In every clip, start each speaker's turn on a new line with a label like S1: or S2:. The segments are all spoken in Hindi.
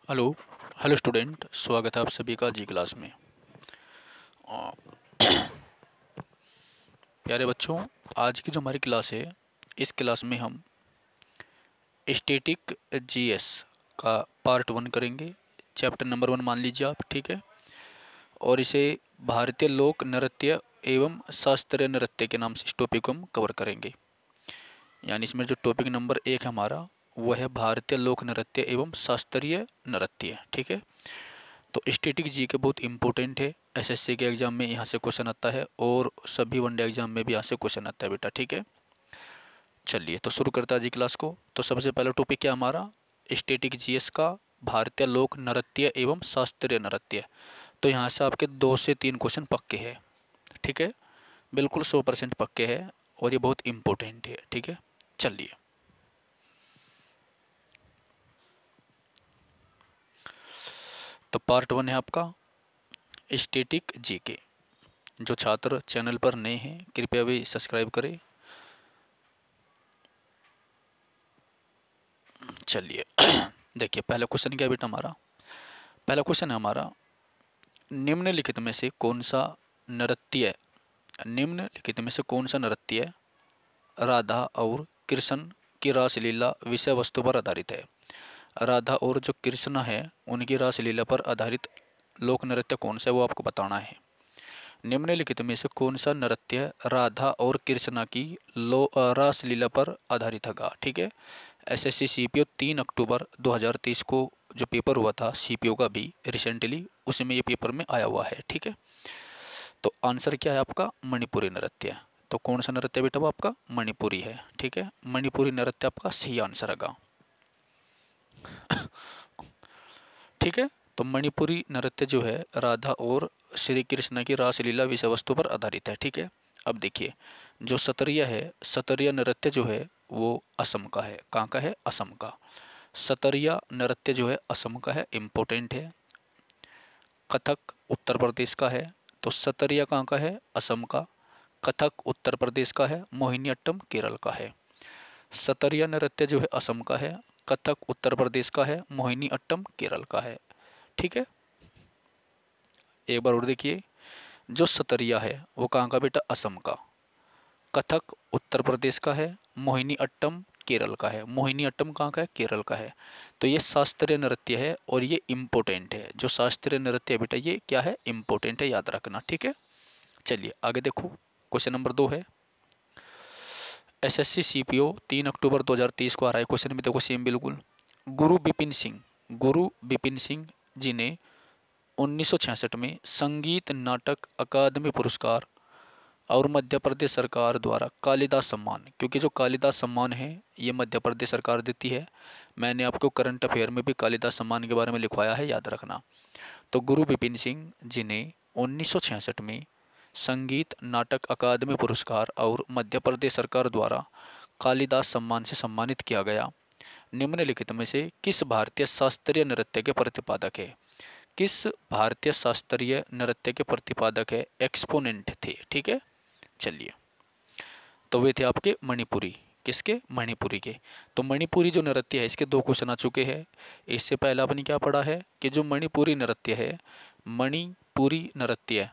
S1: हेलो हेलो स्टूडेंट, स्वागत है आप सभी का जी क्लास में। अ, प्यारे बच्चों, आज की जो हमारी क्लास है, इस क्लास में हम स्टैटिक जीएस का पार्ट 1 करेंगे। चैप्टर नंबर 1 मान लीजिए आप, ठीक है। और इसे भारतीय लोक नृत्य एवं शास्त्रीय नृत्य के नाम से इस टॉपिक को हम कवर करेंगे। यानी इसमें जो टॉपिक नंबर 1 है हमारा, वह है भारतीय लोक नृत्य एवं शास्त्रीय नृत्य, ठीक है। तो स्टैटिक जी के बहुत इंपॉर्टेंट है। एसएससी के एग्जाम में यहाँ से क्वेश्चन आता है और सभी वनडे एग्जाम में भी यहाँ से क्वेश्चन आता है बेटा, ठीक है। चलिए तो शुरू करता है जी क्लास को। तो सबसे पहला टॉपिक क्या हमारा, स्टैटिक जीएस का भारतीय लोक नृत्य एवं शास्त्रीय नृत्य। तो यहाँ से आपके 2 से 3 क्वेश्चन पक्के हैं, ठीक है। बिल्कुल 100% पक्के हैं और ये बहुत इंपॉर्टेंट है, ठीक है। चलिए तो पार्ट 1 है आपका स्टैटिक जी के। जो छात्र चैनल पर नए हैं कृपया भी सब्सक्राइब करें। चलिए देखिए पहला क्वेश्चन क्या है बेटा हमारा। पहला क्वेश्चन है हमारा, निम्नलिखित में से कौन सा नृत्य निम्नलिखित में से कौन सा नृत्य राधा और कृष्ण की रासलीला विषय वस्तु पर आधारित है। राधा और जो कृष्ण है उनकी रासलीला पर आधारित लोक नृत्य कौन सा है, वो आपको बताना है। निम्नलिखित में से कौन सा नृत्य राधा और कृष्णा की रासलीला पर आधारित होगा, ठीक है। एसएससी सीपीओ 3 अक्टूबर 2023 को जो पेपर हुआ था सीपीओ का भी रिसेंटली, उसमें ये पेपर में आया हुआ है, ठीक है। तो आंसर क्या है आपका, मणिपुरी नृत्य। तो कौन सा नृत्य बेटा, वो आपका मणिपुरी है, ठीक है। मणिपुरी नृत्य आपका सही आंसर होगा, ठीक है। तो मणिपुरी नृत्य जो है राधा और श्री कृष्ण की रासलीला विषय वस्तु पर आधारित है, ठीक है। अब देखिए जो सतरिया है, सतरिया नृत्य जो है वो असम का है। कहाँ का है, असम का। सतरिया नृत्य जो है असम का है, इम्पोर्टेंट है। कथक उत्तर प्रदेश का है। तो सतरिया कहाँ का है, असम का। कथक उत्तर प्रदेश का है। मोहिनीअट्टम केरल का है। सतरिया नृत्य जो है असम का है, कथक उत्तर प्रदेश का है, मोहिनीअट्टम केरल का है, ठीक है। एक बार और देखिए, जो सतरिया है वो कहाँ का बेटा, असम का। कथक उत्तर प्रदेश का है। मोहिनी अट्टम केरल का है। मोहिनी अट्टम कहाँ का है, केरल का है। तो ये शास्त्रीय नृत्य है और ये इम्पोर्टेंट है। जो शास्त्रीय नृत्य है बेटा ये क्या है, इम्पोर्टेंट है, याद रखना, ठीक है। चलिए आगे देखो, क्वेश्चन नंबर 2 है। एसएससी सीपीओ 3 अक्टूबर 2023 को आ रहा है क्वेश्चन में, देखो सेम बिल्कुल। गुरु बिपिन सिंह जी ने 1966 में संगीत नाटक अकादमी पुरस्कार और मध्य प्रदेश सरकार द्वारा कालिदास सम्मान, क्योंकि जो कालिदास सम्मान है ये मध्य प्रदेश सरकार देती है। मैंने आपको करंट अफेयर में भी कालिदास सम्मान के बारे में लिखवाया है, याद रखना। तो गुरु बिपिन सिंह जी ने 1966 में संगीत नाटक अकादमी पुरस्कार और मध्य प्रदेश सरकार द्वारा कालिदास सम्मान से सम्मानित किया गया। निम्नलिखित में से किस भारतीय शास्त्रीय नृत्य के प्रतिपादक है। किस भारतीय शास्त्रीय नृत्य के प्रतिपादक है, एक्सपोनेंट थे, ठीक है। चलिए तो वे थे आपके मणिपुरी, किसके, मणिपुरी के। तो मणिपुरी जो नृत्य है इसके 2 क्वेश्चन आ चुके हैं। इससे पहले आपने क्या पढ़ा है कि जो मणिपुरी नृत्य है, मणिपुरी नृत्य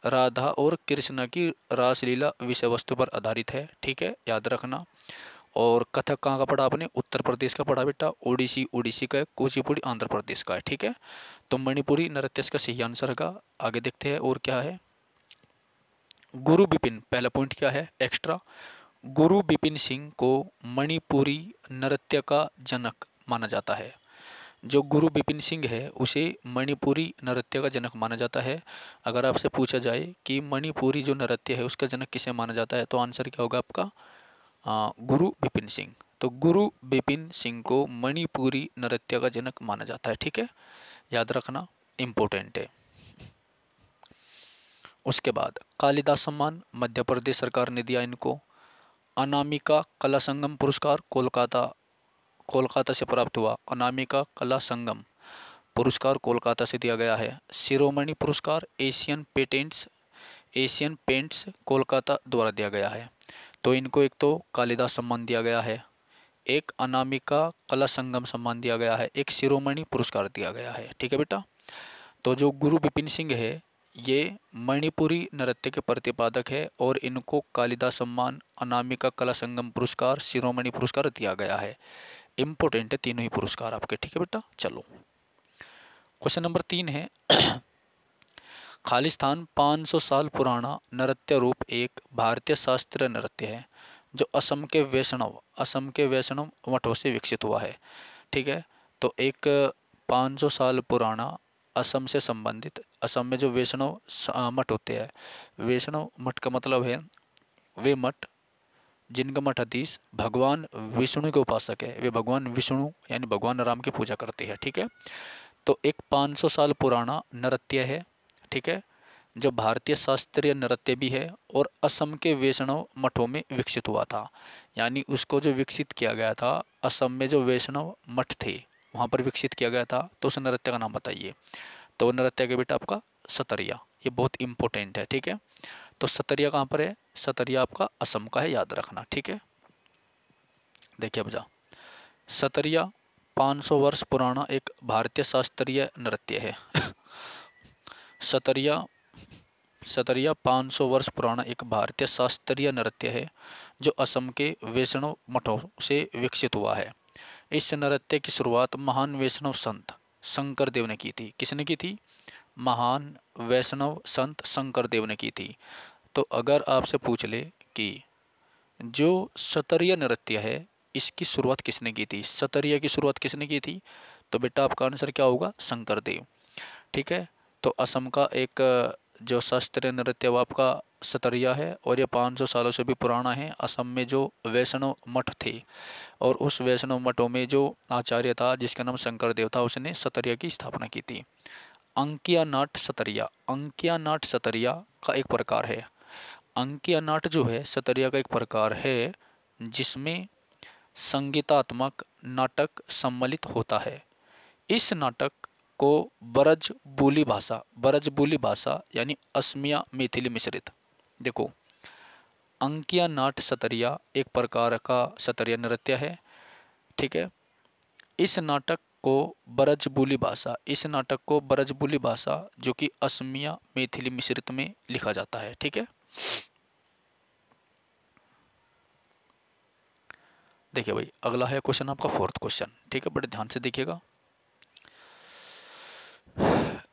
S1: राधा और कृष्ण की रासलीला विषय वस्तु पर आधारित है, ठीक है, याद रखना। और कथक कहाँ का पढ़ा आपने, उत्तर प्रदेश का पढ़ा बेटा। ओडिसी ओडिसी का है। कुचिपुड़ी आंध्र प्रदेश का है, ठीक है। तो मणिपुरी नृत्य इसका सही आंसर होगा। आगे देखते हैं और क्या है। गुरु बिपिन, पहला पॉइंट क्या है एक्स्ट्रा, गुरु बिपिन सिंह को मणिपुरी नृत्य का जनक माना जाता है। जो गुरु बिपिन सिंह है उसे मणिपुरी नृत्य का जनक माना जाता है। अगर आपसे पूछा जाए कि मणिपुरी जो नृत्य है उसका जनक किसे माना जाता है, तो आंसर क्या होगा आपका, गुरु बिपिन सिंह। तो गुरु बिपिन सिंह को मणिपुरी नृत्य का जनक माना जाता है, ठीक है, याद रखना, इम्पोर्टेंट है। उसके बाद कालिदास सम्मान मध्य प्रदेश सरकार ने दिया इनको। अनामिका कला संगम पुरस्कार कोलकाता कोलकाता से प्राप्त हुआ। अनामिका कला संगम पुरस्कार कोलकाता से दिया गया है। शिरोमणि पुरस्कार एशियन पेंट्स कोलकाता द्वारा दिया गया है। तो इनको एक तो कालिदास सम्मान दिया गया है, एक अनामिका कला संगम सम्मान दिया गया है, एक शिरोमणि पुरस्कार दिया गया है। ठीक है बेटा। तो जो गुरु विपिन सिंह है ये मणिपुरी नृत्य के प्रतिपादक है और इनको कालिदास सम्मान, अनामिका कला संगम पुरस्कार, शिरोमणि पुरस्कार दिया गया है। इम्पोर्टेंट है तीनों ही पुरस्कार आपके। ठीक है बेटा। चलो क्वेश्चन नंबर 3 है खालिस्तान 500 साल पुराना नृत्य रूप एक भारतीय शास्त्रीय नृत्य है जो असम के वैष्णव मठों से विकसित हुआ है। ठीक है। तो एक 500 साल पुराना असम से संबंधित, असम में जो वैष्णव मठ होते हैं, वैष्णव मठ का मतलब है वे मठ जिनका मठाधीश भगवान विष्णु के उपासक है, वे भगवान विष्णु यानी भगवान राम की पूजा करते हैं। ठीक है। तो एक 500 साल पुराना नृत्य है। ठीक है। जो भारतीय शास्त्रीय नृत्य भी है और असम के वैष्णव मठों में विकसित हुआ था, यानी उसको जो विकसित किया गया था असम में जो वैष्णव मठ थे वहाँ पर विकसित किया गया था। तो उस नृत्य का नाम बताइए। तो नृत्य के बेटा आपका सतरिया, ये बहुत इंपॉर्टेंट है। ठीक है। तो सतरिया कहाँ पर है? सतरिया आपका असम का है, याद रखना। ठीक है। देखिए बजा, सतरिया 500 वर्ष पुराना एक भारतीय शास्त्रीय नृत्य है। सतरिया सतरिया 500 वर्ष पुराना एक भारतीय शास्त्रीय नृत्य है जो असम के वैष्णव मठों से विकसित हुआ है। इस नृत्य की शुरुआत महान वैष्णव संत शंकर देव ने की थी। किसने की थी? महान वैष्णव संत शंकर देव ने की थी। तो अगर आपसे पूछ ले कि जो सतरिया नृत्य है इसकी शुरुआत किसने की थी, सतरिया की शुरुआत किसने की थी, तो बेटा आपका आंसर क्या होगा? शंकर देव। ठीक है। तो असम का एक जो शास्त्रीय नृत्य वो आपका सतरिया है और ये 500 सालों से भी पुराना है। असम में जो वैष्णव मठ थे और उस वैष्णव मठों में जो आचार्य था जिसका नाम शंकर देव था उसने सतरिया की स्थापना की थी। अंकिया नाट सतरिया, अंकिया नाट सतरिया का एक प्रकार है। अंकिया नाट जो है सतरिया का एक प्रकार है जिसमें संगीतात्मक नाटक सम्मिलित होता है। इस नाटक को ब्रज बोली भाषा यानी असमिया मैथिली मिश्रित। देखो, अंकिया नाट सतरिया एक प्रकार का सतरिया नृत्य है। ठीक है। इस नाटक को इस नाटक को ब्रज बोली भाषा जो कि असमिया मैथिली मिश्रित में लिखा जाता है। ठीक है। देखिए भाई, अगला है क्वेश्चन आपका 4th क्वेश्चन। ठीक है, बड़े ध्यान से देखिएगा।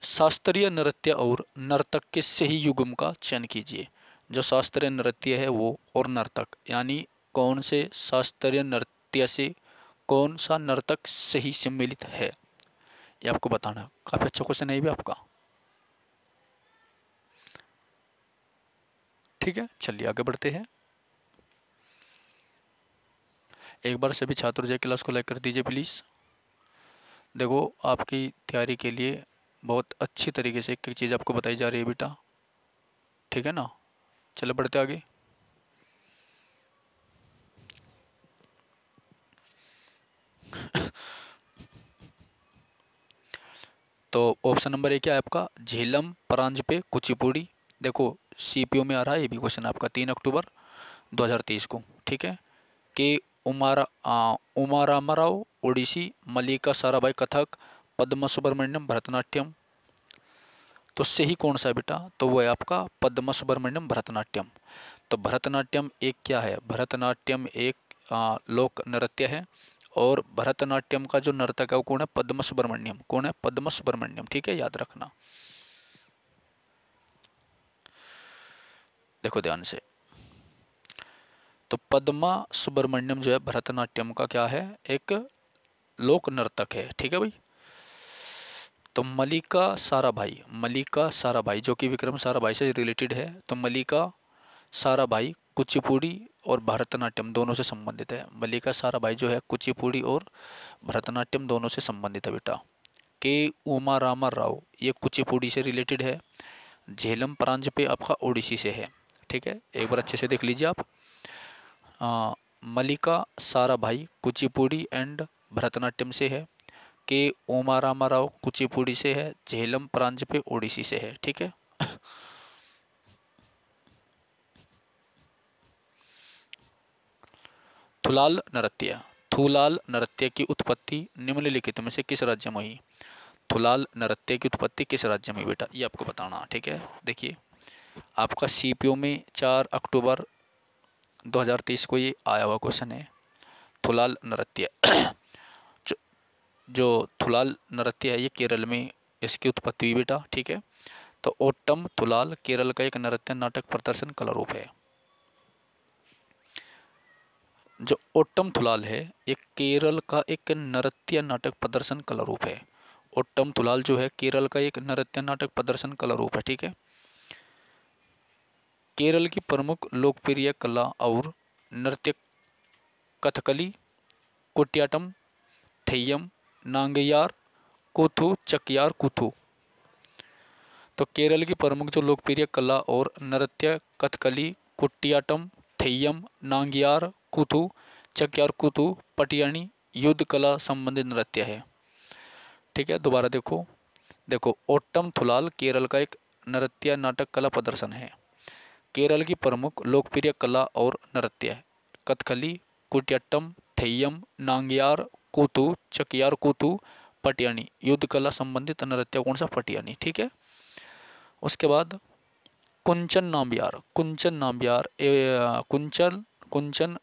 S1: शास्त्रीय नृत्य और नर्तक के सही युग्म का चयन कीजिए। जो शास्त्रीय नृत्य है वो और नर्तक यानी कौन से शास्त्रीय नृत्य से कौन सा नर्तक सही सम्मिलित है ये आपको बताना। काफी अच्छा क्वेश्चन है ये भी आपका। ठीक है, चलिए आगे बढ़ते हैं। एक बार सभी छात्र जो क्लास को लाइक कर दीजिए प्लीज़। देखो, आपकी तैयारी के लिए बहुत अच्छी तरीके से एक एक चीज़ आपको बताई जा रही है बेटा। ठीक है ना। चलो बढ़ते आगे। तो ऑप्शन नंबर 1 क्या है आपका? झेलम, परांजपे, कुचिपुड़ी। देखो, सीपीओ में आ रहा है ये भी क्वेश्चन आपका 3 अक्टूबर 2023 को। ठीक है। के उमारामाराव ओडिसी, मल्लिका साराभाई कथक, पद्मा सुब्रमण्यम भरतनाट्यम। तो सही कौन सा है बेटा? तो वो है आपका पद्मा सुब्रमण्यम भरतनाट्यम। तो भरतनाट्यम एक क्या है? भरतनाट्यम एक लोक नृत्य है और भरतनाट्यम का जो नर्तक है वो कौन है? पद्मा सुब्रमण्यम। कौन है? पद्मा सुब्रमण्यम। ठीक है, याद रखना। देखो ध्यान से, तो पद्मा सुब्रमण्यम जो है भरतनाट्यम का क्या है? एक लोक नर्तक है। ठीक है भाई। तो मल्लिका साराभाई जो कि विक्रम साराभाई से रिलेटेड है। तो मल्लिका साराभाई कुचिपुड़ी और भरतनाट्यम दोनों से संबंधित है। मल्लिका साराभाई जो है कुचिपुड़ी और भरतनाट्यम दोनों से संबंधित है बेटा। के उमा रामा राव ये कुचिपुड़ी से रिलेटेड है। झेलम परांजपे आपका ओडिसी से है। ठीक है, एक बार अच्छे से देख लीजिए आप। मल्लिका साराभाई कुचिपुड़ी एंड भरतनाट्यम से है। के उमा रामा राव कुचिपुड़ी से है। झेलम परांजपे ओडिसी से है। ठीक है। थुलाल नृत्य, थुलाल नृत्य की उत्पत्ति निम्नलिखित में से किस राज्य में हुई? थुलाल नृत्य की उत्पत्ति किस राज्य में हुई बेटा, ये आपको बताना। ठीक है, देखिए आपका सीपीओ में 4 अक्टूबर 2023 को ये आया हुआ क्वेश्चन है। थुलाल नृत्य जो, जो थुलाल नृत्य है ये केरल में इसकी उत्पत्ति हुई बेटा। ठीक है, तो ओट्टम थुलाल केरल का एक नृत्य नाटक प्रदर्शन कला रूप है। जो ओट्टम थुलाल है ये केरल का एक नृत्य नाटक प्रदर्शन कला रूप है। ओट्टम थुलाल जो है केरल का एक नृत्य नाटक प्रदर्शन कला रूप है। ठीक है, केरल की प्रमुख लोकप्रिय कला और नृत्य कथकली, कुटियाट्टम, थेय्यम, नांगयार कूथु, चकयार कूथु। तो केरल की प्रमुख जो लोकप्रिय कला और नृत्य कथकली, कुटियाट्टम, थेय्यम, नांगियार कूथु, चकयार कूथु, पटियानी युद्ध कला संबंधित नृत्य है। ठीक है, दोबारा देखो, देखो ओट्टम थुलाल केरल का एक नृत्य नाटक कला प्रदर्शन है। केरल की प्रमुख लोकप्रिय कला और नृत्य कथकली, कुटियाट्टम, थेय्यम, नांगियार कूथु, चकयार कूथु, पटियानी युद्ध कला संबंधित नृत्य कौन सा? पटियानी। ठीक है, उसके बाद कुंचन नाम्बियार, कुंचन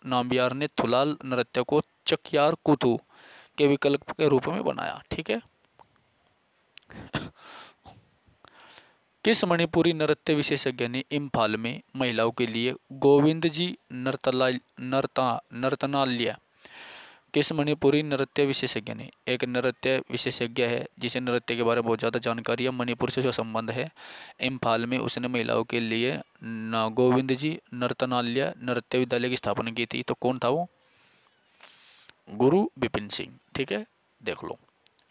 S1: नाम्बियार ने थुलाल नृत्य को चकयार कूथु के विकल्प के रूप में बनाया। ठीक है, किस मणिपुरी नृत्य विशेषज्ञ ने इम्फाल में महिलाओं के लिए गोविंद जी नर्तनालय, किस मणिपुरी नृत्य विशेषज्ञ ने, एक नृत्य विशेषज्ञ है जिसे नृत्य के बारे में बहुत ज़्यादा जानकारी है, मणिपुर से जो संबंध है, इम्फाल में उसने महिलाओं के लिए गोविंद जी नर्तनालय नृत्य विद्यालय की स्थापना की थी। तो कौन था वो? गुरु बिपिन सिंह। ठीक है, देख लो,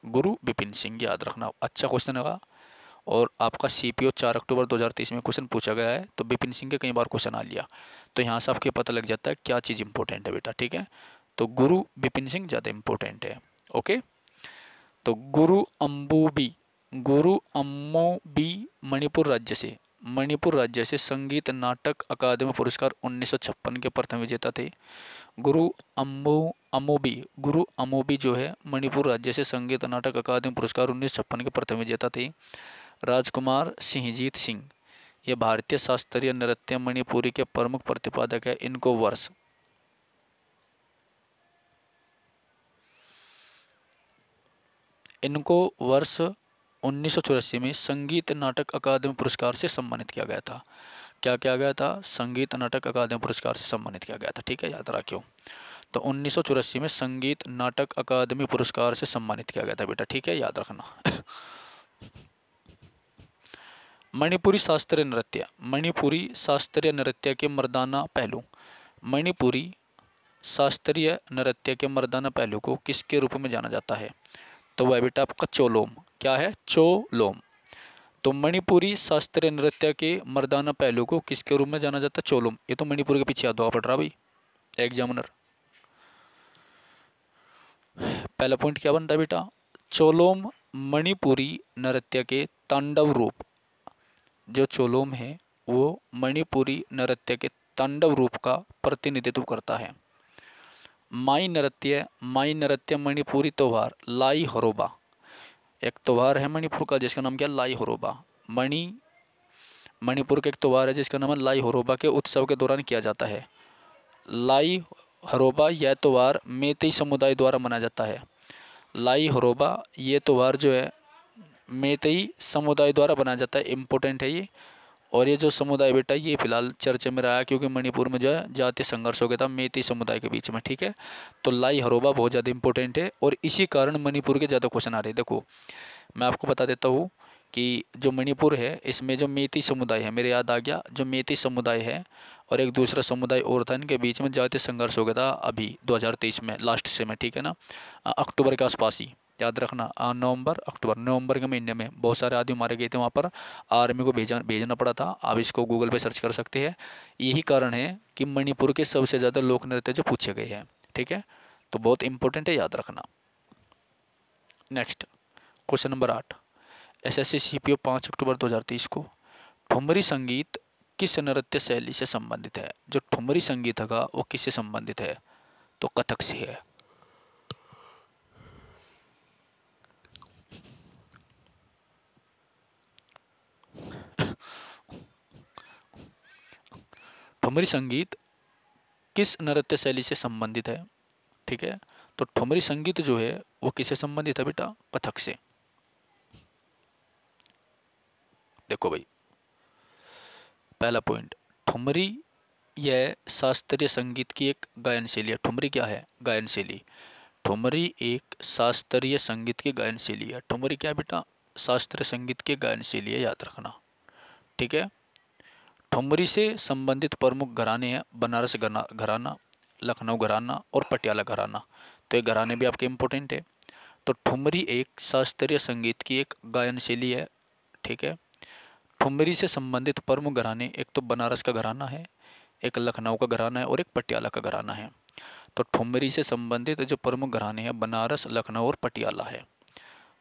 S1: गुरु बिपिन सिंह, याद रखना, अच्छा क्वेश्चन होगा। और आपका सीपीओ 4 अक्टूबर 2023 में क्वेश्चन पूछा गया है, तो बिपिन सिंह के कई बार क्वेश्चन आ लिया, तो यहाँ से आपको पता लग जाता है क्या चीज़ इंपॉर्टेंट है बेटा। ठीक है, तो गुरु बिपिन सिंह ज़्यादा इंपॉर्टेंट है। ओके, तो गुरु अम्मोबी मणिपुर राज्य से संगीत नाटक अकादमी पुरस्कार 1956 के प्रथम विजेता थे। गुरु अम्मोबी जो है मणिपुर राज्य से संगीत नाटक अकादमी पुरस्कार 1956 के प्रथम विजेता थे। राजकुमार सिंहजीत सिंह ये भारतीय शास्त्रीय नृत्य मणिपुरी के प्रमुख प्रतिपादक है। इनको वर्ष 1984 में संगीत नाटक अकादमी पुरस्कार से सम्मानित किया गया था। क्या किया गया था? संगीत नाटक अकादमी पुरस्कार से सम्मानित किया गया था। ठीक है, याद रखियो। तो 1984 में संगीत नाटक अकादमी पुरस्कार से सम्मानित किया गया था बेटा। ठीक है, याद रखना। मणिपुरी शास्त्रीय नृत्य के मर्दाना पहलू, मणिपुरी शास्त्रीय नृत्य के मर्दाना पहलू को किसके रूप में जाना जाता है? तो वह बेटा आपका चोलोम। क्या है? चोलोम। तो मणिपुरी शास्त्रीय नृत्य के मर्दाना पहलू को किसके रूप में जाना जाता है? चोलोम। ये तो मणिपुर के पीछे याद पड़ रहा भाई एग्जामिनर। पहला पॉइंट क्या बनता है बेटा? चोलोम मणिपुरी नृत्य के तांडव रूप, जो चोलोम है वो मणिपुरी नृत्य के तांडव रूप का प्रतिनिधित्व करता है। माई नृत्य मणिपुरी त्योहार लाई हरोबा, एक त्योहार है मणिपुर का जिसका नाम क्या? लाई हरोबा। मणिपुर का एक त्योहार है जिसका नाम है लाई हरोबा के उत्सव के दौरान किया जाता है। लाई हरोबा यह त्योहार मेतेई समुदाय द्वारा मनाया जाता है। लाई हरोबा ये त्योहार जो है मेतेई समुदाय द्वारा बनाया जाता है। इम्पोर्टेंट है ये। और ये जो समुदाय बेटा ये फिलहाल चर्चा में रहा है क्योंकि मणिपुर में जो है जातीय संघर्ष हो गया था मेतेई समुदाय के बीच में। ठीक है, तो लाई हरोबा बहुत ज़्यादा इंपॉर्टेंट है और इसी कारण मणिपुर के ज़्यादा क्वेश्चन आ रहे हैं। देखो मैं आपको बता देता हूँ कि जो मणिपुर है इसमें जो मेतेई समुदाय है, मेरे याद आ गया, जो मेतेई समुदाय है और एक दूसरा समुदाय और था, इनके बीच में जातीय संघर्ष हो गया था अभी 2023 में लास्ट से में। ठीक है ना, अक्टूबर के आसपास ही, याद रखना। नवंबर के महीने में बहुत सारे आदमी मारे गए थे वहाँ पर, आर्मी को भेजना पड़ा था। आप इसको गूगल पे सर्च कर सकते हैं। यही कारण है कि मणिपुर के सबसे ज़्यादा लोक नृत्य जो पूछे गए हैं। ठीक है, तो बहुत इंपॉर्टेंट है, याद रखना। Next question number 8, SSC CPO 5 अक्टूबर 2023 को ठुमरी संगीत किस नृत्य शैली से संबंधित है? जो ठुमरी संगीत होगा वो किससे संबंधित है? तो कथक से है। ठुमरी संगीत किस नृत्य शैली से संबंधित है? ठीक है, तो ठुमरी संगीत जो है वो किससे संबंधित है बेटा? कथक से। देखो भाई, पहला पॉइंट, ठुमरी यह शास्त्रीय संगीत की एक गायन शैली है। ठुमरी क्या है? गायन शैली। ठुमरी एक शास्त्रीय संगीत की गायन शैली है। ठुमरी क्या है बेटा? शास्त्रीय संगीत की गायन शैली है, याद रखना। ठीक है, ठुमरी से संबंधित प्रमुख घराने हैं बनारस घराना, लखनऊ घराना और पटियाला घराना। तो ये घराने भी आपके इम्पोर्टेंट है। तो ठुमरी एक शास्त्रीय संगीत की एक गायन शैली है। ठीक है, ठुमरी से संबंधित प्रमुख घराने एक तो बनारस का घराना है, एक लखनऊ का घराना है और एक पटियाला का घराना है। तो ठुमरी से संबंधित जो प्रमुख घराने हैं बनारस, लखनऊ और पटियाला है।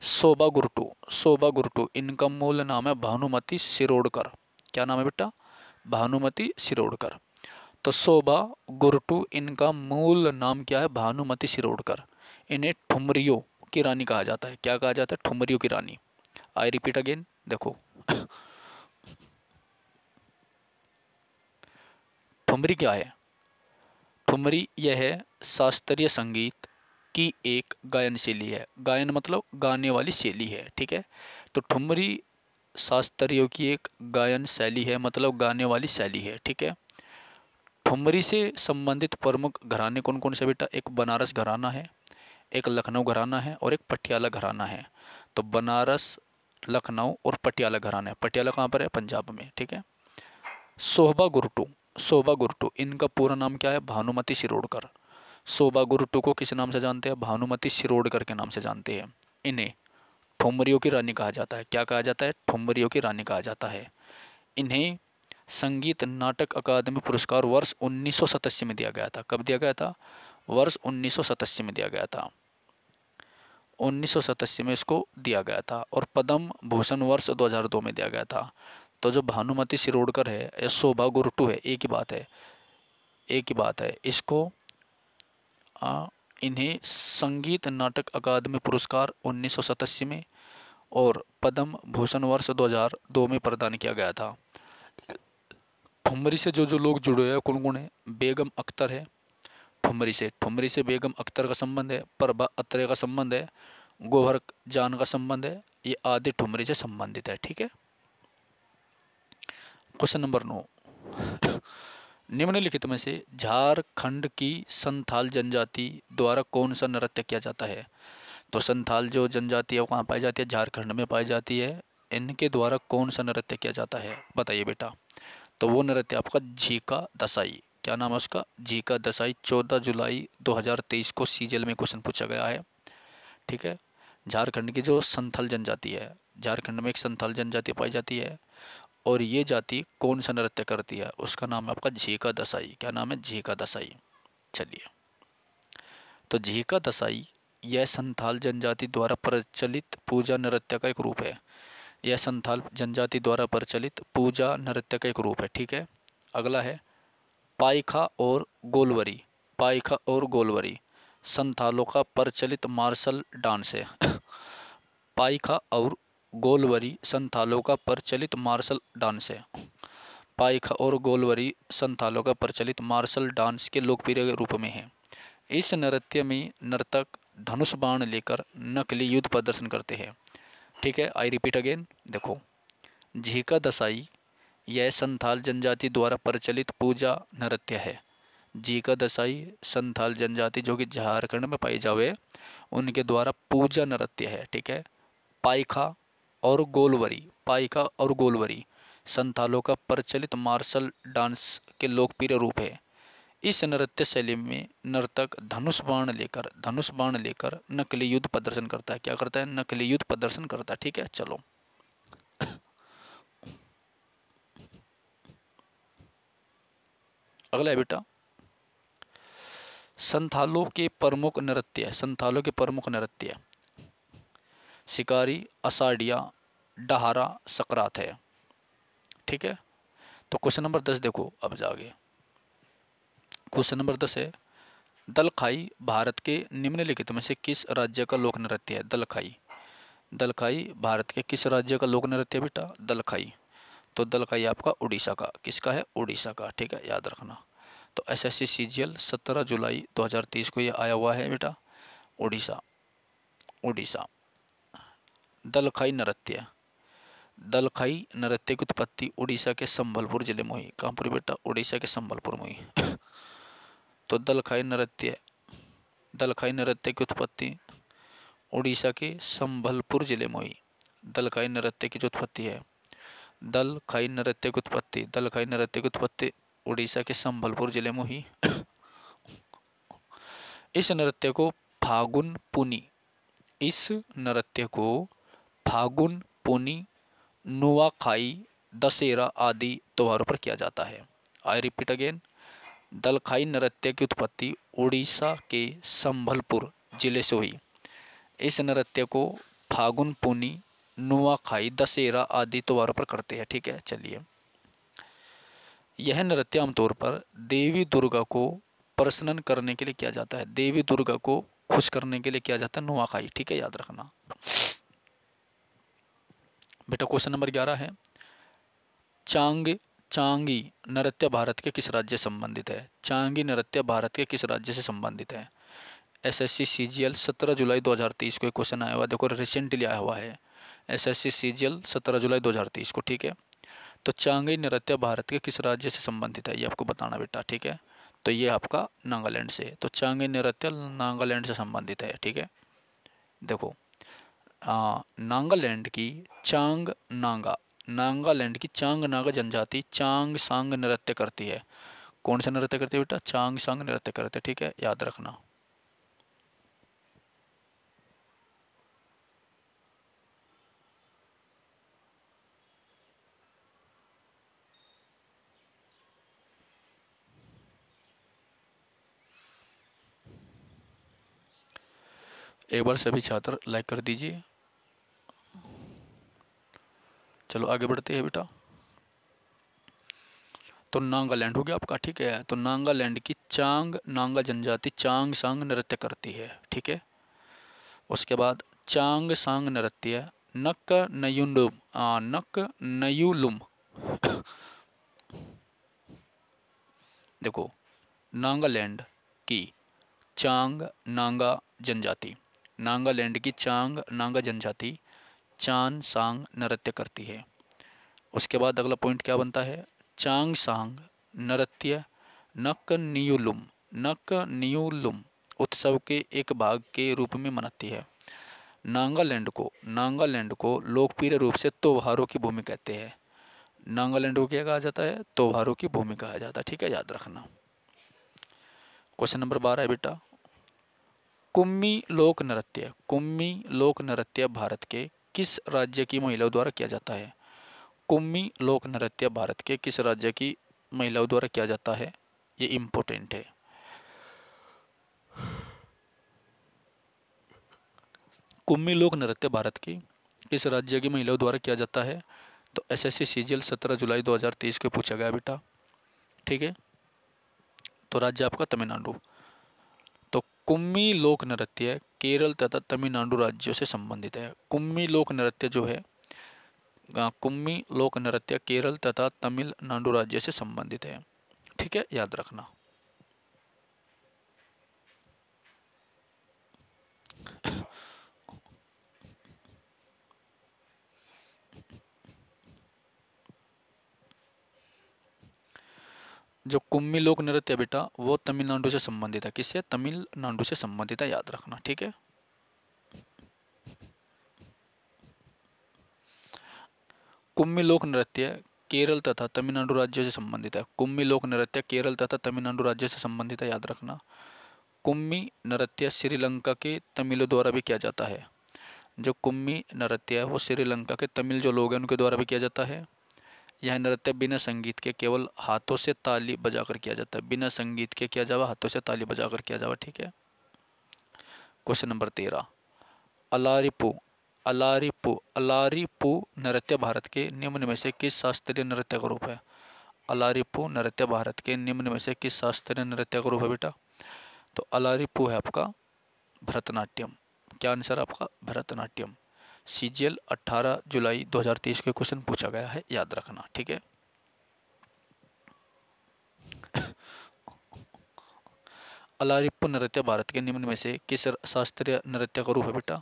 S1: शोभा गुरटू, शोभा गुरटू इनका मूल नाम है भानुमति शिरोडकर। क्या नाम है बेटा? भानुमति शिरोडकर। तो शोभा गुरटू इनका मूल नाम क्या है? भानुमति शिरोडकर। इन्हें ठुमरियों की रानी कहा जाता है। क्या कहा जाता है? ठुमरियों की रानी। आई रिपीट अगेन, देखो ठुमरी क्या है? ठुमरी यह है शास्त्रीय संगीत की एक गायन शैली है। गायन मतलब गाने वाली शैली है। ठीक है, तो ठुमरी शास्त्रीय की एक गायन शैली है, मतलब गाने वाली शैली है। ठीक है, ठुमरी से संबंधित प्रमुख घराने कौन कौन से बेटा? एक बनारस घराना है, एक लखनऊ घराना है और एक पटियाला घराना है। तो बनारस, लखनऊ और पटियाला घराना है। पटियाला कहाँ पर है? पंजाब में। ठीक है, शोभा गुरटू, शोभा गुरटू इनका पूरा नाम क्या है? भानुमति शिरोडकर। शोभा गुरटू को किस नाम से जानते हैं? भानुमति शिरोडकर के नाम से जानते हैं। इन्हें ठुमरियों की रानी कहा जाता है। क्या कहा जाता है? ठुमरियों की रानी कहा जाता है। इन्हें संगीत नाटक अकादमी पुरस्कार वर्ष 1987 में दिया गया था। कब दिया गया था? वर्ष 1987 में दिया गया था। 1987 में इसको दिया गया था। और पद्म भूषण वर्ष 2002 में दिया गया था। तो जो भानुमति शिरोडकर है या शोभा गुरटू है, एक ही बात है, एक ही बात है। इसको इन्हें संगीत नाटक अकादमी पुरस्कार 1987 में और पद्म भूषण वर्ष 2002 में प्रदान किया गया था। ठुमरी से जो जो लोग जुड़े हैं कौन कौन है? बेगम अख्तर है ठुमरी से बेगम अख्तर का संबंध है, प्रभा अत्रे का संबंध है, गोहर जान का संबंध है। ये आदि ठुमरी से संबंधित है। ठीक है, क्वेश्चन नंबर 9, निम्नलिखित में से झारखंड की संथाल जनजाति द्वारा कौन सा नृत्य किया जाता है? तो संथाल जो जनजाति है वो कहाँ पाई जाती है? झारखंड में पाई जाती है। इनके द्वारा कौन सा नृत्य किया जाता है? बताइए बेटा। तो वो नृत्य आपका झीका दसाई। क्या नाम है उसका? झीका दसाई। 14 जुलाई 2023 को सीजीएल में क्वेश्चन पूछा गया है। ठीक है, झारखंड की जो संथाल जनजाति है, झारखंड में एक संथाल जनजाति पाई जाती है और ये जाति कौन सा नृत्य करती है? उसका नाम है आपका झीका दसाई। क्या नाम है? झीका दसाई। चलिए, तो झीका दसाई यह संथाल जनजाति द्वारा प्रचलित पूजा नृत्य का एक रूप है। यह संथाल जनजाति द्वारा प्रचलित पूजा नृत्य का एक रूप है। ठीक है, अगला है पाइखा और गोलवरी। पाइखा और गोलवरी संथालों का प्रचलित मार्शल डांस है। पाइखा और गोलवरी संथालों का प्रचलित मार्शल डांस है। पाइखा और गोलवरी संथालों का प्रचलित मार्शल डांस के लोकप्रिय रूप में है। इस नृत्य में नर्तक धनुष बाण लेकर नकली युद्ध प्रदर्शन करते हैं। ठीक है, आई रिपीट अगेन, देखो, झीका दसाई यह संथाल जनजाति द्वारा प्रचलित पूजा नृत्य है। झीका दसाई संथाल जनजाति जो कि झारखंड में पाई जावे उनके द्वारा पूजा नृत्य है। ठीक है, पाइखा और गोलवरी, पाइखा और गोलवरी संथालों का प्रचलित मार्शल डांस के लोकप्रिय रूप है। इस नृत्य शैली में नर्तक धनुष बाण लेकर नकली युद्ध प्रदर्शन करता है। क्या करता है? नकली युद्ध प्रदर्शन करता है। ठीक है, चलो अगला है बेटा संथालों के प्रमुख नृत्य। संथालों के प्रमुख नृत्य शिकारी, असाडिया, डहारा, सकरात है। ठीक है, तो क्वेश्चन नंबर 10 देखो, अब जागे क्वेश्चन नंबर 10 है दलखाई भारत के निम्नलिखित में से किस राज्य का लोक नृत्य है? दलखाई, दलखाई भारत के किस राज्य का लोक नृत्य है बेटा? दलखाई। तो दलखाई आपका उड़ीसा का, किसका है? उड़ीसा का, ठीक है, याद रखना। तो एसएससी सीजीएल 17 जुलाई 2023 को ये आया हुआ है बेटा, उड़ीसा। उड़ीसा। दलखाई नृत्य, दलखाई नृत्य की उत्पत्ति उड़ीसा के संबलपुर जिले में हुई। कहाँ पर बेटा? उड़ीसा के संबलपुर में हुई। तो दलखाई नृत्य, दलखाई नृत्य की उत्पत्ति उड़ीसा के संबलपुर जिले में हुई। दलखाई नृत्य की जो उत्पत्ति है, दलखाई नृत्य की उत्पत्ति, दलखाई नृत्य की उत्पत्ति उड़ीसा के संबलपुर जिले में हुई। इस नृत्य को फागुन पुनी, इस नृत्य को फागुन पुनी, नुआखाई, दशहरा आदि त्योहारों पर किया जाता है। आई रिपीट अगेन, दलखाई नृत्य की उत्पत्ति उड़ीसा के संबलपुर जिले से हुई। इस नृत्य को फागुन पुनी, नुआखाई, दशहरा आदि त्योहारों पर करते हैं, ठीक है। चलिए, यह नृत्य आमतौर पर देवी दुर्गा को प्रसन्न करने के लिए किया जाता है। देवी दुर्गा को खुश करने के लिए किया जाता है नुआखाई, ठीक है, याद रखना। बेटा क्वेश्चन नंबर 11 है, चांगी नृत्य भारत के किस राज्य से संबंधित है? चांगी नृत्य भारत के किस राज्य से संबंधित है? एसएससी सीजीएल 17 जुलाई 2023 को एक क्वेश्चन आया हुआ, देखो रिसेंटली आया हुआ है, एसएससी सीजीएल 17 जुलाई 2023 को, ठीक है। तो चांगी नृत्य भारत के किस राज्य से संबंधित है, ये आपको बताना बेटा, ठीक है। तो ये आपका नागालैंड से, तो चांगी नृत्य नागालैंड से संबंधित है, ठीक है। देखो नागालैंड की चांग नागा, नागालैंड की चांग नागा जनजाति चांग सांग नृत्य करती है। कौन सा नृत्य करती है बेटा? चांग सांग नृत्य करते हैं, ठीक है, याद रखना। एक बार सभी छात्र लाइक कर दीजिए। चलो आगे बढ़ते हैं बेटा। तो नागालैंड हो गया आपका, ठीक है। तो नागालैंड की चांग नागा जनजाति चांग सांग नृत्य करती है, ठीक है। उसके बाद चांग सांग नृत्य नक नयुलुम, नक नयुलुम। देखो नागालैंड की चांग नागा जनजाति, नागालैंड की चांग नागा जनजाति चान सांग नृत्य करती है। उसके बाद अगला पॉइंट क्या बनता है? चांग सांग नृत्य नक नियुलुम, नक नियुलुम उत्सव के एक भाग के रूप में मनाती है। नागालैंड को लोकप्रिय रूप से त्योहारों की भूमि कहते हैं। नागालैंड को क्या कहा जाता है? त्योहारों की भूमि कहा जाता है, ठीक है, याद रखना। क्वेश्चन नंबर 12 है बेटा, कुम्मी लोक नृत्य, कुम्मी लोक नृत्य भारत के किस राज्य की महिलाओं द्वारा किया जाता है? कुम्मी लोक नृत्य भारत के किस राज्य की महिलाओं द्वारा किया जाता है? ये इम्पोर्टेंट है। कुम्मी लोक नृत्य भारत की किस राज्य की महिलाओं द्वारा किया जाता है? तो एसएससी सीजीएल 17 जुलाई 2023 को पूछा गया बेटा, ठीक है। तो राज्य आपका तमिलनाडु। तो कुम्मी लोक नृत्य केरल तथा तमिलनाडु राज्यों से संबंधित है। कुम्मी लोक नृत्य जो है, कुम्मी लोक नृत्य केरल तथा तमिलनाडु राज्य से संबंधित है, ठीक है, याद रखना। जो कुम्मी लोक नृत्य है बेटा वो तमिलनाडु से संबंधित है। किससे? तमिलनाडु से संबंधित है, याद रखना, ठीक है। कुम्मी लोक नृत्य केरल तथा तमिलनाडु राज्यों से संबंधित है। कुम्मी लोक नृत्य केरल तथा तमिलनाडु राज्यों से संबंधित है, याद रखना। कुम्मी नृत्य श्रीलंका के तमिलों द्वारा भी किया जाता है। जो कुम्मी नृत्य है वो श्रीलंका के तमिल जो लोग हैं उनके द्वारा भी किया जाता है। यह नृत्य बिना संगीत के केवल हाथों से ताली बजाकर किया जाता है। बिना संगीत के किया जावा, हाथों से ताली बजाकर किया जावा, ठीक है। क्वेश्चन नंबर 13, अलारिपू, अलारिपू, अलारिपू नृत्य भारत के निम्न में से किस शास्त्रीय नृत्य का रूप है? अलारिपू नृत्य भारत के निम्न में से किस शास्त्रीय नृत्य का रूप है बेटा? तो अलारिपू है आपका भरतनाट्यम। क्या आंसर आपका? भरतनाट्यम। CGL 18 जुलाई 2023 के क्वेश्चन पूछा गया है, याद रखना, ठीक है। अलारिप्पू नृत्य भारत के निम्न में से किस शास्त्रीय नृत्य का रूप है बेटा?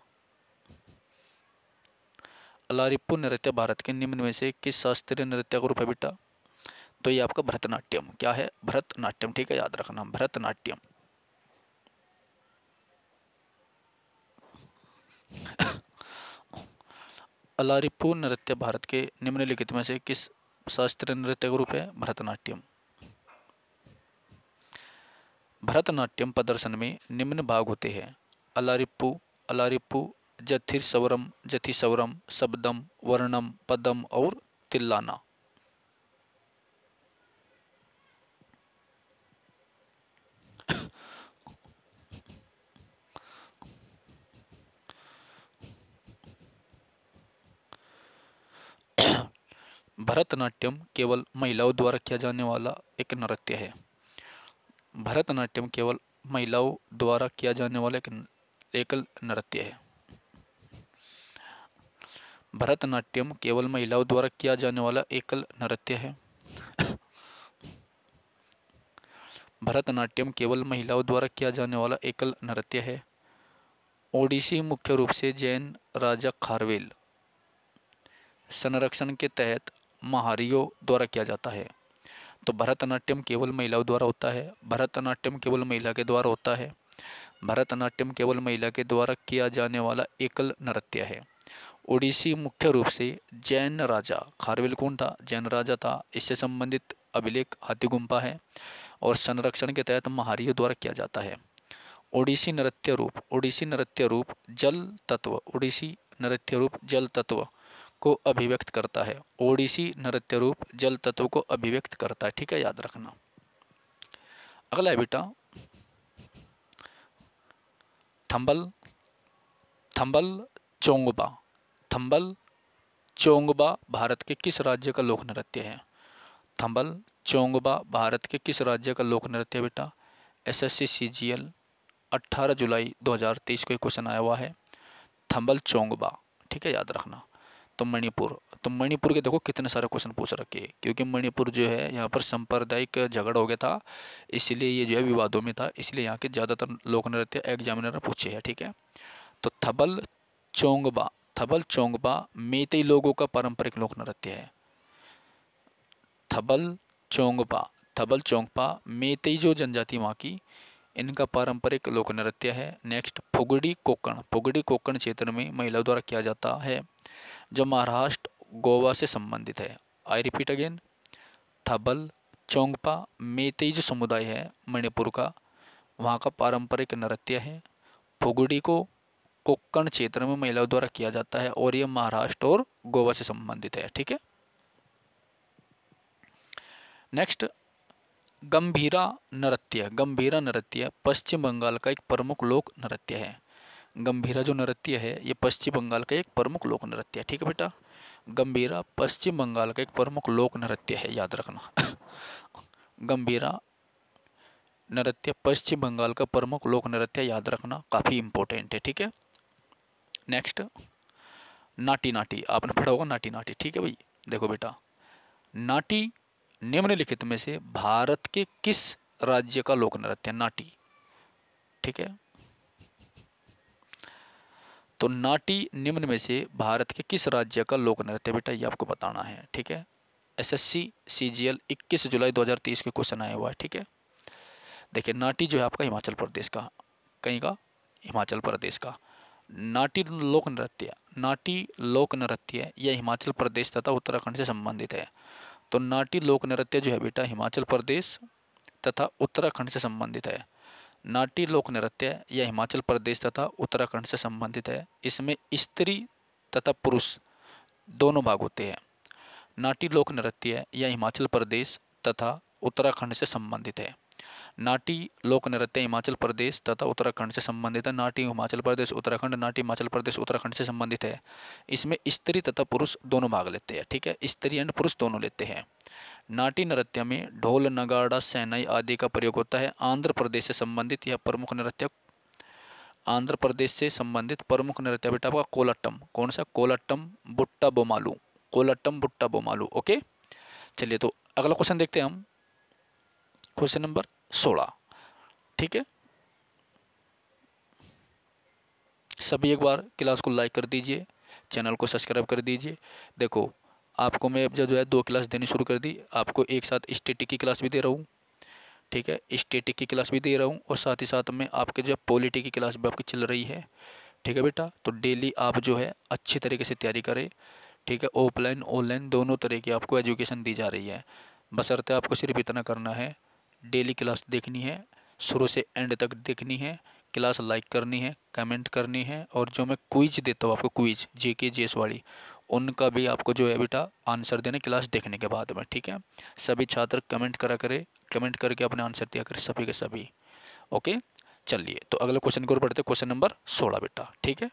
S1: अलारिप्पू नृत्य भारत के निम्न में से किस शास्त्रीय नृत्य का रूप है बेटा? तो ये आपका भरतनाट्यम। क्या है? भरतनाट्यम, ठीक है, याद रखना, भरतनाट्यम। अलारिप्पू नृत्य भारत के निम्नलिखित में से किस शास्त्रीय नृत्य का रूप है? भरतनाट्यम। भरतनाट्यम प्रदर्शन में निम्न भाग होते हैं: अलारिप्पू, अलारिप्पू, जथिसवरम, जथिसवरम, शब्दम, वर्णम, पदम और तिल्लाना। भरतनाट्यम केवल महिलाओं द्वारा किया जाने वाला एक नृत्य है। भरतनाट्यम केवल महिलाओं द्वारा किया जाने वाला एक एकल नृत्य है। भरतनाट्यम केवल महिलाओं द्वारा किया जाने वाला एकल नृत्य है। भरतनाट्यम केवल महिलाओं द्वारा किया जाने वाला एकल नृत्य है। ओडिसी मुख्य रूप से जैन राजा खारवेल संरक्षण के तहत महारियों द्वारा किया जाता है। तो भरतनाट्यम केवल महिलाओं द्वारा होता है। भरतनाट्यम केवल महिला के द्वारा होता है। भरतनाट्यम केवल महिला के द्वारा किया जाने वाला एकल नृत्य है। ओडिसी मुख्य रूप से जैन राजा खारवेल कौन था? जैन राजा था। इससे संबंधित अभिलेख हाथी गुम्फा है और संरक्षण के तहत महारियों द्वारा किया जाता है। ओडिसी नृत्य रूप, ओडिसी नृत्य रूप जल तत्व, ओडिसी नृत्य रूप जल तत्व को अभिव्यक्त करता है। ओडिसी नृत्य रूप जल तत्व को अभिव्यक्त करता है, ठीक है, याद रखना। अगला है बेटा थंबल, थंबल चोंगबा। थंबल चोंगबा भारत के किस राज्य का लोक नृत्य है? थंबल चोंगबा भारत के किस राज्य का लोक नृत्य है बेटा? SSC CGL 18 जुलाई 2023 को क्वेश्चन आया हुआ है, थंबल चोंगबा, ठीक है, याद रखना। तो मणिपुर, तो मणिपुर के देखो कितने सारे क्वेश्चन पूछ रखे हैं, क्योंकि मणिपुर जो है यहाँ पर सांप्रदायिक झगड़ा हो गया था, इसलिए ये जो है विवादों में था, इसलिए यहाँ के ज़्यादातर लोक नृत्य एग्जामिनर ने पूछे हैं, ठीक है। तो थबल चोंगबा, थबल चोंगबा मेइतेई लोगों का पारंपरिक लोक नृत्य है। थबल चोंगबा, थबल चोंगपा मेइतेई जो जनजाति वहाँ की, इनका पारंपरिक लोक नृत्य है। नेक्स्ट फुगड़ी कोकण, फुगड़ी कोकण क्षेत्र में महिलाओं द्वारा किया जाता है, जो महाराष्ट्र गोवा से संबंधित है। I repeat again, Thabal Chongba Meitei जो समुदाय है मणिपुर का, वहाँ का पारंपरिक नृत्य है। फुगड़ी को कोक्कण क्षेत्र में महिलाओं द्वारा किया जाता है और यह महाराष्ट्र और गोवा से संबंधित है, ठीक है। नेक्स्ट गंभीरा नृत्य, गंभीरा नृत्य पश्चिम बंगाल का एक प्रमुख लोक नृत्य है। गंभीरा जो नृत्य है ये पश्चिम बंगाल का एक प्रमुख लोक नृत्य है, ठीक है बेटा। गंभीरा पश्चिम बंगाल का एक प्रमुख लोक नृत्य है, याद रखना। गंभीरा नृत्य पश्चिम बंगाल का प्रमुख लोक नृत्य, याद रखना, काफ़ी इंपॉर्टेंट है, ठीक है। नेक्स्ट नाटी नाटी, आपने पढ़ा होगा नाटी नाटी, ठीक है भाई। देखो बेटा, नाटी निम्नलिखित में से भारत के किस राज्य का लोक नृत्य है? नाटी, ठीक है। तो नाटी निम्न में से भारत के किस राज्य का लोक नृत्य बेटा, ये आपको बताना है, ठीक है। SSC CGL 21 जुलाई 2023 के क्वेश्चन आया हुआ है, ठीक है। देखिए नाटी जो है आपका हिमाचल प्रदेश का, कहीं का? हिमाचल प्रदेश का। नाटी लोक नृत्य, नाटी लोक नृत्य यह हिमाचल प्रदेश तथा उत्तराखंड से संबंधित है। तो नाटी लोक नृत्य जो है बेटा हिमाचल प्रदेश तथा उत्तराखंड से संबंधित है। नाटी लोक नृत्य यह हिमाचल प्रदेश तथा उत्तराखंड से संबंधित है। इसमें स्त्री तथा पुरुष दोनों भाग होते हैं। नाटी लोक नृत्य यह हिमाचल प्रदेश तथा उत्तराखंड से संबंधित है। नाटी लोक नृत्य हिमाचल प्रदेश तथा उत्तराखंड से संबंधित है। नाटी हिमाचल प्रदेश उत्तराखंड, नाटी हिमाचल प्रदेश उत्तराखंड से संबंधित है। इसमें स्त्री तथा पुरुष दोनों भाग लेते हैं, ठीक है, स्त्री एंड पुरुष दोनों लेते हैं। नाटी नृत्य में ढोल नगाड़ा शहनाई आदि का प्रयोग होता है। आंध्र प्रदेश से संबंधित यह प्रमुख नृत्य आंध्र प्रदेश से संबंधित प्रमुख नृत्य बेटा आपका कोलाट्टम। कौन सा? कोलाट्टम बुट्टा बोमालू। कोलाट्टम बुट्टा बोमालू। ओके, चलिए तो अगला क्वेश्चन देखते हैं हम, क्वेश्चन नंबर 16। ठीक है, सभी एक बार क्लास को लाइक कर दीजिए, चैनल को सब्सक्राइब कर दीजिए। देखो आपको मैं जो है 2 क्लास देनी शुरू कर दी, आपको एक साथ स्टैटिक की क्लास भी दे रहा हूँ। ठीक है, स्टैटिक की क्लास भी दे रहा हूँ और साथ ही साथ में आपके जो पॉलिटी की क्लास भी आपकी चल रही है। ठीक है बेटा, तो डेली आप जो है अच्छी तरीके से तैयारी करें। ठीक है, ऑफलाइन ऑनलाइन दोनों तरह की आपको एजुकेशन दी जा रही है। बशर्ते आपको सिर्फ इतना करना है, डेली क्लास देखनी है, शुरू से एंड तक देखनी है, क्लास लाइक करनी है, कमेंट करनी है, और जो मैं क्विज देता हूँ आपको, क्विज जेके जेएस वाली, उनका भी आपको जो है बेटा आंसर देने क्लास देखने के बाद में। ठीक है, सभी छात्र कमेंट करा करे, कमेंट करके अपने आंसर दिया करें सभी के सभी। ओके, चलिए तो अगले क्वेश्चन की ओर बढ़ते हैं, क्वेश्चन नंबर 16 बेटा। ठीक है,